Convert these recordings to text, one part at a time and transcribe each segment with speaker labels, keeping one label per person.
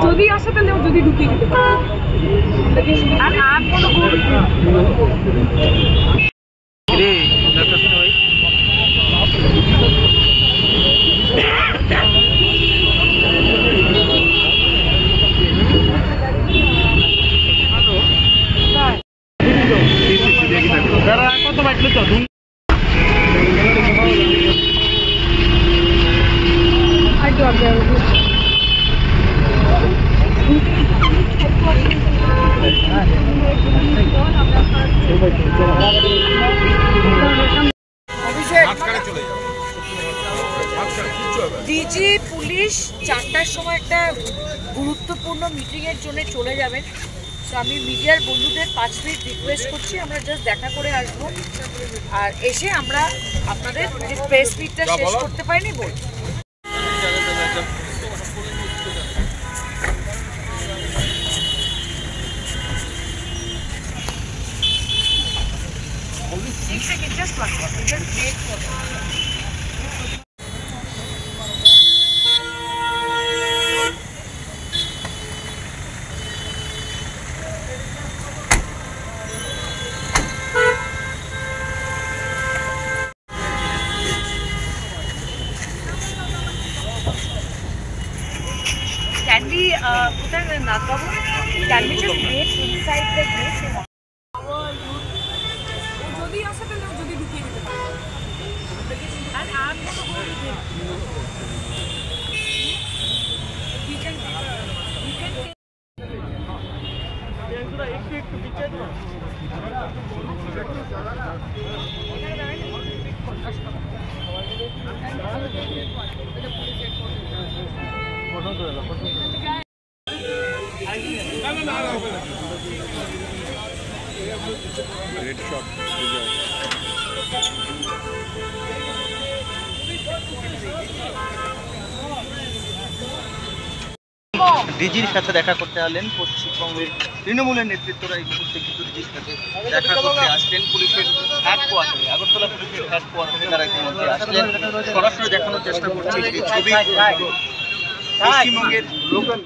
Speaker 1: যদি আসে তাহলে ও যদি ঢুকিয়ে দিতে পারে আর আর কোনো কত বাটলো তো ডিজি পুলিশ 4টার সময় একটা গুরুত্বপূর্ণ মিটিংয়ের জন্য চলে যাবেন। তো আমি মিডিয়ার বন্ধুদের 5 মিনিট রিকোয়েস্ট করছি, আমরা জাস্ট দেখা করে আসবো, আর এসে আমরা আপনাদের যে প্রেস মিটটা শেষ করতে পারিনি বলবো। Just one second, just wait for it. Can we, can we just wait inside the gate? যদি আসে তাহলে যদি ঢুকিয়ে দিতে পারে আর আর কোনো
Speaker 2: Great shot. ডিজির সাথে দেখা করতে আসলেন পশ্চিমবঙ্গের তৃণমূলের নেতৃত্বরা এই মুহূর্তে কিন্তু ডিজির সাথে দেখা করতে আসলেন পুলিশের হেডকোয়ার্টারে, আগরতলা পুলিশের হেডকোয়ার্টারে তারা ইতিমধ্যে আসলেন। সরাসরি দেখানোর চেষ্টা করছে এই ছবি পশ্চিমবঙ্গের লোকাল।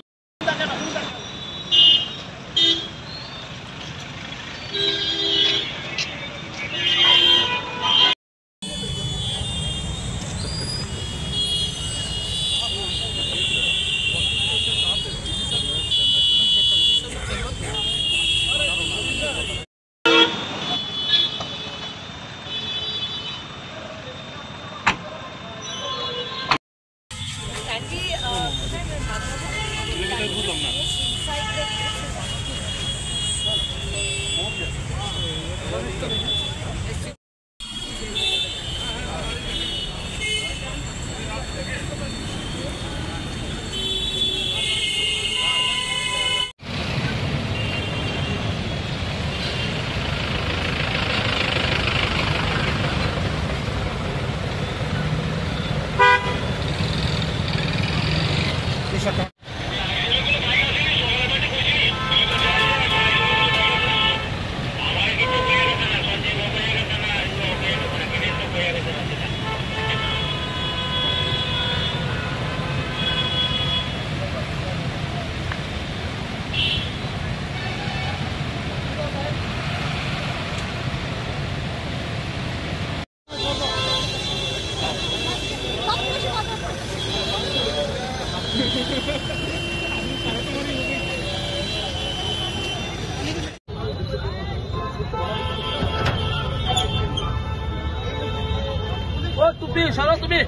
Speaker 1: তুমি সরো তুমি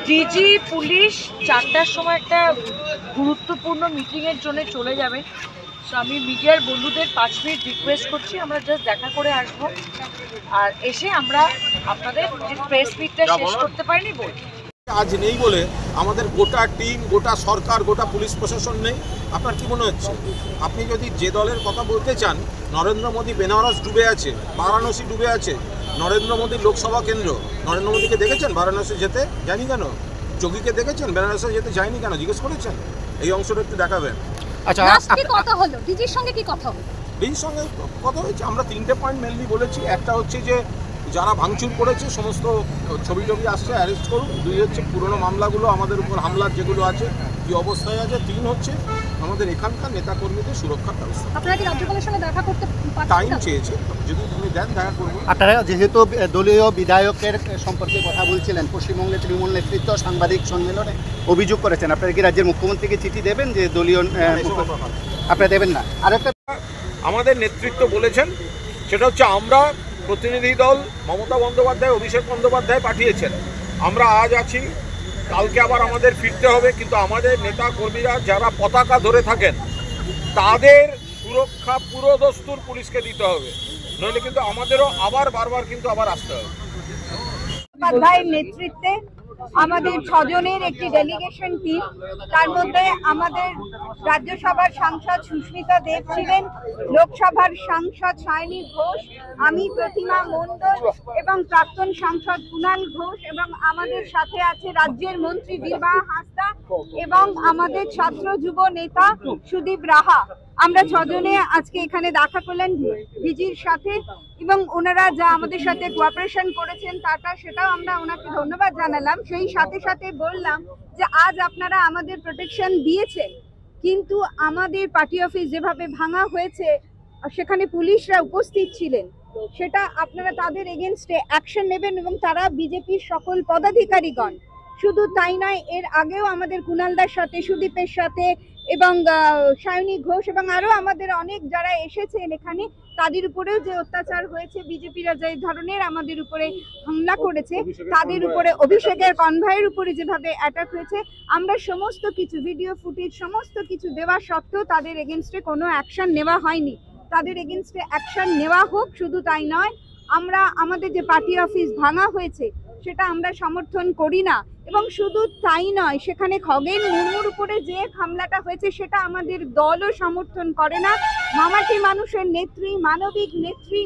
Speaker 1: ডিজি পুলিশ 4টার সময় একটা গুরুত্বপূর্ণ মিটিংয়ের জন্য চলে যাবে। সো আমি মিডিয়ার বন্ধুদের 5 মিনিট রিকোয়েস্ট করছি, আমরা জাস্ট দেখা করে আসবো, আর এসে আমরা আপনাদের যে প্রেস মিটটা শেষ করতে পারিনি বলবো।
Speaker 3: আজ নেই বলে আমাদের গোটা টিম, গোটা সরকার, গোটা পুলিশ প্রশাসন নেই। আপনার কি মনে হচ্ছে? আপনি যদি যে দলের কথা বলতে চান, নরেন্দ্র মোদী বেনারস ডুবে আছে, বারাণসী ডুবে আছে, নরেন্দ্র মোদীর লোকসভা কেন্দ্র, নরেন্দ্র মোদীকে দেখেছেন বারাণসী যেতে? জানি কেন? যোগীকে দেখেছেন বেনারসে যেতে? যায়নি কেন? জিজ্ঞেস করেছেন? এই অংশটা একটু দেখাবেন।
Speaker 4: আচ্ছা,
Speaker 5: কি কথা হলো ডিজির সঙ্গে, কি কথা হলো?
Speaker 3: ডিজির সঙ্গে কথা হয়েছে, আমরা 3টে পয়েন্ট মেনলি বলেছি। একটা হচ্ছে যে যারা ভাঙচুর করেছে সমস্ত ছবি টবি আসছে অ্যারেস্ট করুন। 2 হচ্ছে পুরনো মামলাগুলো আমাদের উপর হামলার যেগুলো আছে কী অবস্থায় আছে। 3 হচ্ছে আমাদের এখানকার নেতাকর্মীদের সুরক্ষার ব্যবস্থা।
Speaker 5: আপনারা কি রাজ্যপালের সঙ্গে দেখা করতে
Speaker 3: টাইম
Speaker 5: পারছেন?
Speaker 3: চেয়েছে, যদি তুমি দেন দেখা করবো।
Speaker 4: আপনারা যেহেতু দলীয় বিধায়কের সম্পর্কে কথা বলছিলেন, পশ্চিমবঙ্গের তৃণমূল নেতৃত্ব সাংবাদিক সম্মেলনে অভিযোগ করেছেন, আপনারা কি রাজ্যের মুখ্যমন্ত্রীকে চিঠি দেবেন যে দলীয় আপনারা দেবেন না? আর একটা
Speaker 3: আমাদের নেতৃত্ব বলেছেন, সেটা হচ্ছে আমরা প্রতিনিধি দল মমতা বন্দ্যোপাধ্যায়, অভিষেক বন্দ্যোপাধ্যায় পাঠিয়েছেন। আমরা আজ আছি, কালকে আবার আমাদের ফিরতে হবে, কিন্তু আমাদের নেতা কর্মীরা যারা পতাকা ধরে থাকেন তাদের সুরক্ষা পুরো দস্তুর পুলিশকে দিতে হবে, নইলে কিন্তু আমাদেরও আবার বারবার কিন্তু আবার আসতে হবে।
Speaker 6: বন্দ্যোপাধ্যায়ের নেতৃত্বে আমাদের 6 জনের একটি ডেলিগেশন টিম, তার মধ্যে আমাদের রাজ্যসভার সাংসদ সুস্মিতা দেব ছিলেন, লোকসভার সাংসদ সায়নী ঘোষ, আমি প্রতিমা মণ্ডল এবং প্রাক্তন সাংসদ কুণাল ঘোষ, এবং আমাদের সাথে আছে রাজ্যের মন্ত্রী বিভা হাসদা এবং আমাদের ছাত্র যুব নেতা সুদীপ রাহা। আমরা 6 জনে আজকে এখানে দেখা করলেন ডিজির সাথে, এবং ওনারা যা আমাদের সাথে কোঅপারেশন করেছেন সেটাও আমরা ওনাকে ধন্যবাদ জানালাম। সেই সাথে সাথে বললাম যে আজ আপনারা আমাদের প্রোটেকশন দিয়েছেন, কিন্তু আমাদের পার্টি অফিস যেভাবে ভাঙা হয়েছে সেখানে পুলিশরা উপস্থিত ছিলেন, সেটা আপনারা তাদের এগেনস্টে অ্যাকশন নেবেন, এবং তারা বিজেপির সকল পদাধিকারীগণ। শুধু তাই নয়, এর আগেও আমাদের কুণালদার সাথে, সুদীপের সাথে এবং সায়নী ঘোষ এবং আরো আমাদের অনেক যারা এসেছেন এখানে, তাদের উপরেও যে অত্যাচার হয়েছে, বিজেপিরা যে ধরনের আমাদের উপরে হামলা করেছে, তাদের উপরে অভিষেকের কনভয়ের উপরে যেভাবে অ্যাটাক হয়েছে, আমরা সমস্ত কিছু ভিডিও ফুটেজ সমস্ত কিছু দেওয়া সত্ত্বেও তাদের এগেনস্টে কোনো অ্যাকশন নেওয়া হয়নি। তাদের এগেনস্টে অ্যাকশন নেওয়া হোক। শুধু তাই নয়, আমরা আমাদের যে পার্টি অফিস ভাঙা হয়েছে সেটা আমরা সমর্থন করি না, এবং শুধু তাই নয়, সেখানে খগেন মুর্মুর উপরে যে হামলাটা হয়েছে সেটা আমাদের দলও সমর্থন করে না। মামাটি মানুষের নেত্রী,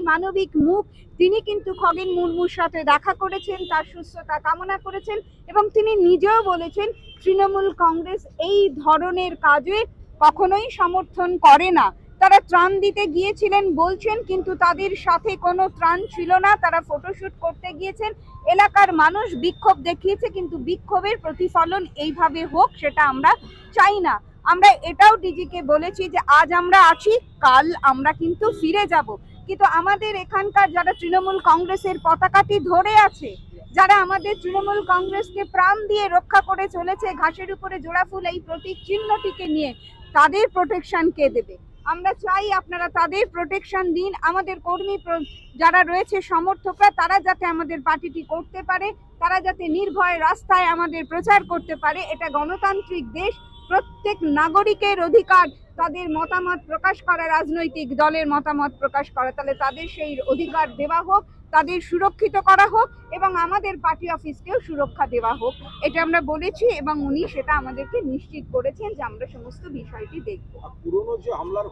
Speaker 6: মানবিক মুখ, তিনি কিন্তু খগেন মুর্মুর সাথে দেখা করেছেন, তার সুস্থতা কামনা করেছেন, এবং তিনি নিজেও বলেছেন তৃণমূল কংগ্রেস এই ধরনের কাজে কখনোই সমর্থন করে না। তারা ত্রাণ দিতে গিয়েছিলেন বলছেন, কিন্তু তাদের সাথে কোনো ত্রাণ ছিল না, তারা ফটোশুট করতে গিয়েছেন। এলাকার মানুষ বিক্ষোভ দেখিয়েছে, কিন্তু বিক্ষোভের প্রতিফলন এইভাবে হোক সেটা আমরা চাই না। আমরা এটাও ডিজিকে বলেছি যে আজ আমরা আছি, কাল আমরা কিন্তু ফিরে যাব, কিন্তু আমাদের এখানকার যারা তৃণমূল কংগ্রেসের পতাকাটি ধরে আছে, যারা আমাদের তৃণমূল কংগ্রেসকে প্রাণ দিয়ে রক্ষা করে চলেছে, ঘাসের উপরে জোড়া ফুল এই প্রতীক চিহ্নটিকে নিয়ে, তাদের প্রোটেকশন কে দেবে? আমরা চাই আপনারা তাদের প্রোটেকশন দিন। আমাদের কর্মী যারা রয়েছে, সমর্থকরা, তারা যাতে আমাদের পার্টিটি করতে পারে, তারা যাতে নির্ভয়ে রাস্তায় আমাদের প্রচার করতে পারে। এটা গণতান্ত্রিক দেশ, প্রত্যেক নাগরিকের অধিকার তাদের মতামত প্রকাশ করা, রাজনৈতিক দলের মতামত প্রকাশ করা। তাহলে তাদের সেই অধিকার দেওয়া হোক, তাদের সুরক্ষিত করা হোক, এবং আমাদের পার্টি অফিসকেও সুরক্ষা দেওয়া হোক। এটা আমরা বলেছি, এবং উনি সেটা আমাদেরকে নিশ্চিত করেছেন যে আমরা সমস্ত বিষয়টি দেখব।
Speaker 3: পুরনো যে হামলার